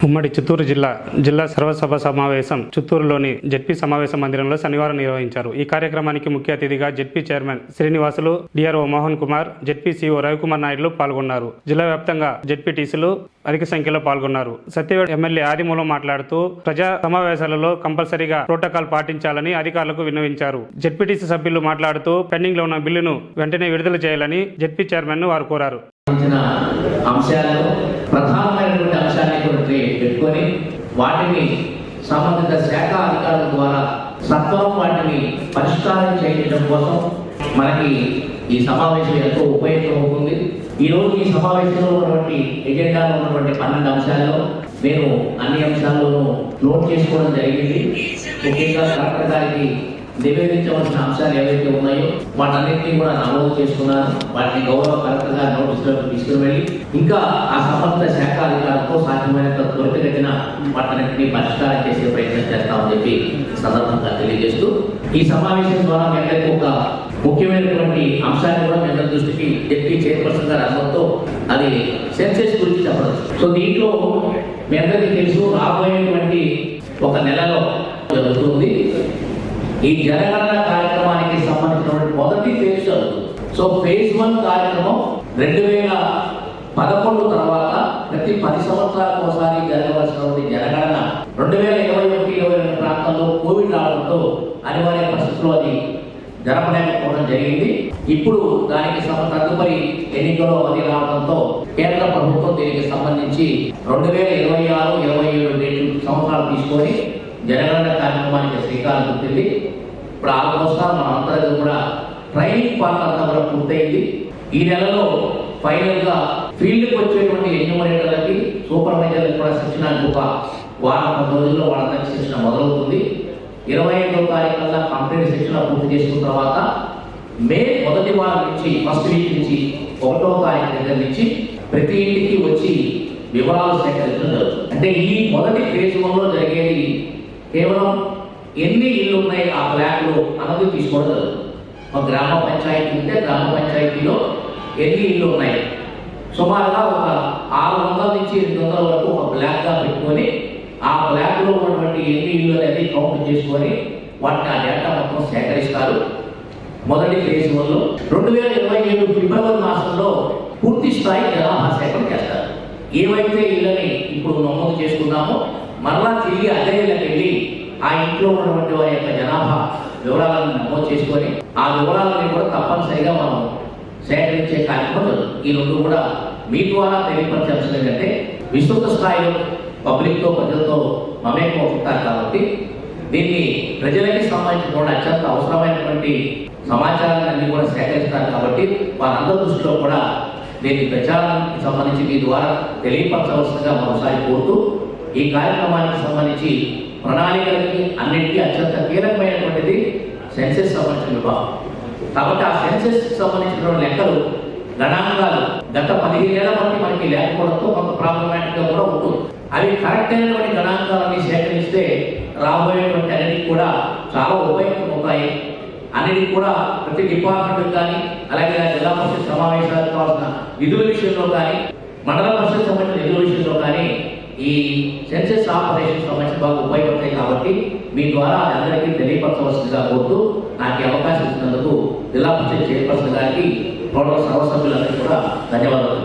ఉమ్మడి చిత్తూరు జిల్లా సర్వసభ సమావేశం చిత్తూరులోని జెడ్పీ సమావేశ మందిరంలో శనివారం నిర్వహించారు. ఈ కార్యక్రమానికి ముఖ్య అతిథిగా ZP chairman Srinivasulu, DRO Mohan Kumar, ZP CO Ravikumar నాయుడులు పాల్గొన్నారు. జిల్లా వ్యాప్తంగా జెడ్పీటీసీలు అధిక సంఖ్యలో పాల్గొన్నారు. సత్యవేడ్ ఎమ్మెల్యే ఆదిమూలం మాట్లాడుతూ ప్రజా సమావేశాలలో కంపల్సరీగా ప్రోటోకాల్ పాటించాలని అధికారులకు విన్నవించారు. జెడ్పీటీసీ సభ్యులు మాట్లాడుతూ పెండింగ్ లో ఉన్న బిల్లును వెంటనే విడుదల చేయాలని జెడ్పీ చైర్మన్ ను వారు కోరారు. ప్రధానమైనటువంటి అంశాన్ని పెట్టుకొని వాటిని సంబంధిత శాఖ అధికారుల ద్వారా సత్వరం వాటిని పరిష్కారం చేయడం కోసం మనకి ఈ సమావేశం ఎంతో ఉపయోగపడుతుంది. ఈ రోజు ఈ సమావేశంలో ఉన్నటువంటి ఎజెండాలో ఉన్నటువంటి 12 అంశాల్లో నేను అన్ని అంశాల్లోనూ నోట్ చేసుకోవడం జరిగింది. ముఖ్యంగా కలెక్టర్ గారికి నివేదించవలసిన అంశాలు ఏవైతే ఉన్నాయో వాటన్నింటినీ కూడా నమోదు చేసుకున్నాను. వాటిని గౌరవ కలెక్టర్ గారి నోటీసులకు తీసుకుని వెళ్ళి ఇంకా ఆ సంబంధిత శాఖ అధికారులతో సాధ్యమైనంత త్వరితగతిన వాటన్నింటినీ పరిష్కారం చేసే ప్రయత్నం చేస్తామని చెప్పి సందర్భంగా తెలియజేస్తూ ఈ సమావేశం ద్వారా మీ అందరికీ ఒక ముఖ్యమైనటువంటి అంశాన్ని కూడా మీ అందరి దృష్టికి జెడ్పీ చైర్పర్సన్ గారు అనుమతితో అది సెన్సెస్ గురించి చెప్పడం. సో దీంట్లో మీ అందరికీ తెలుసు రాబోయేటువంటి ఒక నెలలో జరుగుతుంది. ఈ జనగణన కార్యక్రమానికి సంబంధించినటువంటి మొదటి ఫేజ్ జరుగుతుంది. సో ఫేజ్ 1 కార్యక్రమం 2011 తర్వాత ప్రతి 10 సంవత్సరాలకు ఒకసారి జరగవలసినటువంటి జనగణన 2021-22 ప్రాంతంలో కోవిడ్ రావడంతో అనివార్య పరిస్థితుల్లో అది జరపలేకపోవడం జరిగింది. ఇప్పుడు దానికి తదుపరి ఎన్నికలు అది రావడంతో కేంద్ర ప్రభుత్వం దీనికి సంబంధించి 2026-27 సంవత్సరాలు తీసుకొని జనగణన కార్యక్రమానికి శ్రీకారం చుట్టింది. ఇప్పుడు ఆల్మోస్ట్ మన అంతర్గత కూడా ట్రైనింగ్ పార్ట్ అంతా కూడా పూర్తయింది. ఈ నెలలో ఫైనల్ గా ఫీల్డ్కి వచ్చేటువంటి ఎన్యూమరేటర్లకి సూపర్వైజర్లకు కూడా శిక్షణ ఒక వారం 10 రోజుల్లో వాళ్ళకి శిక్షణ మొదలవుతుంది. 25వ తారీఖున కంప్లీట్ శిక్షణ పూర్తి చేసుకున్న తర్వాత మే మొదటి వారం నుంచి ఫస్ట్ వీక్ నుంచి 1వ తారీఖు దగ్గర నుంచి ప్రతి ఇంటికి వచ్చి వివరాలు సేకరించడం జరుగుతుంది. అంటే ఈ మొదటి ఫేజ్ 1లో జరిగేది కేవలం ఎన్ని ఇళ్ళు ఉన్నాయి ఆ ఫ్లాట్లో అన్నది తీసుకోవడం జరుగుతుంది. ఒక గ్రామ పంచాయతీ ఉంటే గ్రామ పంచాయతీలో ఎన్ని ఇళ్ళు ఉన్నాయి సుమారుగా ఒక 600 నుంచి 800 వరకు ఒక బ్లాక్గా పెట్టుకొని ఆ బ్లాక్లో ఉన్నటువంటి ఎన్ని ఇళ్ళు అనేది కౌంట్ చేసుకొని వాటిని ఆ డేటా మొత్తం సేకరిస్తారు. మొదటి ఫేజ్ 1లో 2027 ఫిబ్రవరి మాసంలో పూర్తి స్థాయి జనాభా సేకరణ చేస్తారు. ఏవైతే ఇళ్ళని ఇప్పుడు నమోదు చేసుకున్నామో మరలా తిరిగి అదే ఇళ్ళకి వెళ్ళి ఆ ఇంట్లో ఉన్నటువంటి వారి యొక్క జనాభా వివరాలను నమోదు చేసుకొని ఆ వివరాలని కూడా తప్పనిసరిగా మనం సేకరించే కార్యక్రమం జరుగుతుంది. ఈ రెండు కూడా మీ ద్వారా తెలియపరిచే అంశం ఏంటంటే విస్తృత స్థాయిలో పబ్లిక్తో ప్రజలతో మమేకం అవుతారు కాబట్టి దీన్ని ప్రజలకి సంబంధించిన కూడా అత్యంత అవసరమైనటువంటి సమాచారాన్ని అన్ని కూడా సేకరిస్తారు కాబట్టి వారందరి దృష్టిలో కూడా దీని ప్రచారానికి సంబంధించి మీ ద్వారా తెలియపరచవలసిందిగా మరోసారి కోరుతూ ఈ కార్యక్రమానికి సంబంధించి ప్రణాళికలకి అన్నింటికీ అత్యంత కీలకమైనటువంటిది సెన్సెస్ సంబంధించిన విభాగం కాబట్టి ఆ సెన్సెస్ సంబంధించిన లెక్కలు గణాంకాలు గత 15 ఏళ్ల బట్టి మనకి లేకపోవడంతో కొంత ప్రాబ్లమాటిక్గా కూడా ఉంటుంది. అవి కరెక్ట్ అయినటువంటి గణాంకాలని సేకరిస్తే రాబోయేటువంటి అన్నిటికీ కూడా చాలా ఉపయోగం అవుతాయి. అన్నిటికీ కూడా ప్రతి డిపార్ట్మెంట్ కానీ అలాగే జిల్లా పరిషత్ సమావేశాలకు కావాల్సిన నిధుల విషయంలో కానీ మండల పరిషత్ సంబంధించిన నిధుల విషయంలో కానీ ఈ సెన్సెస్ ఆపరేషన్ సంబంధించి బాగా ఉపయోగపడతాయి కాబట్టి మీ ద్వారా అందరికీ తెలియపరచవలసిందిగా కోరుతూ నాకు అవకాశం ఇచ్చినందుకు జిల్లా పరిషత్ చైర్పర్సన్ గారికి సర్వసభ్యులందరికీ కూడా ధన్యవాదాలు.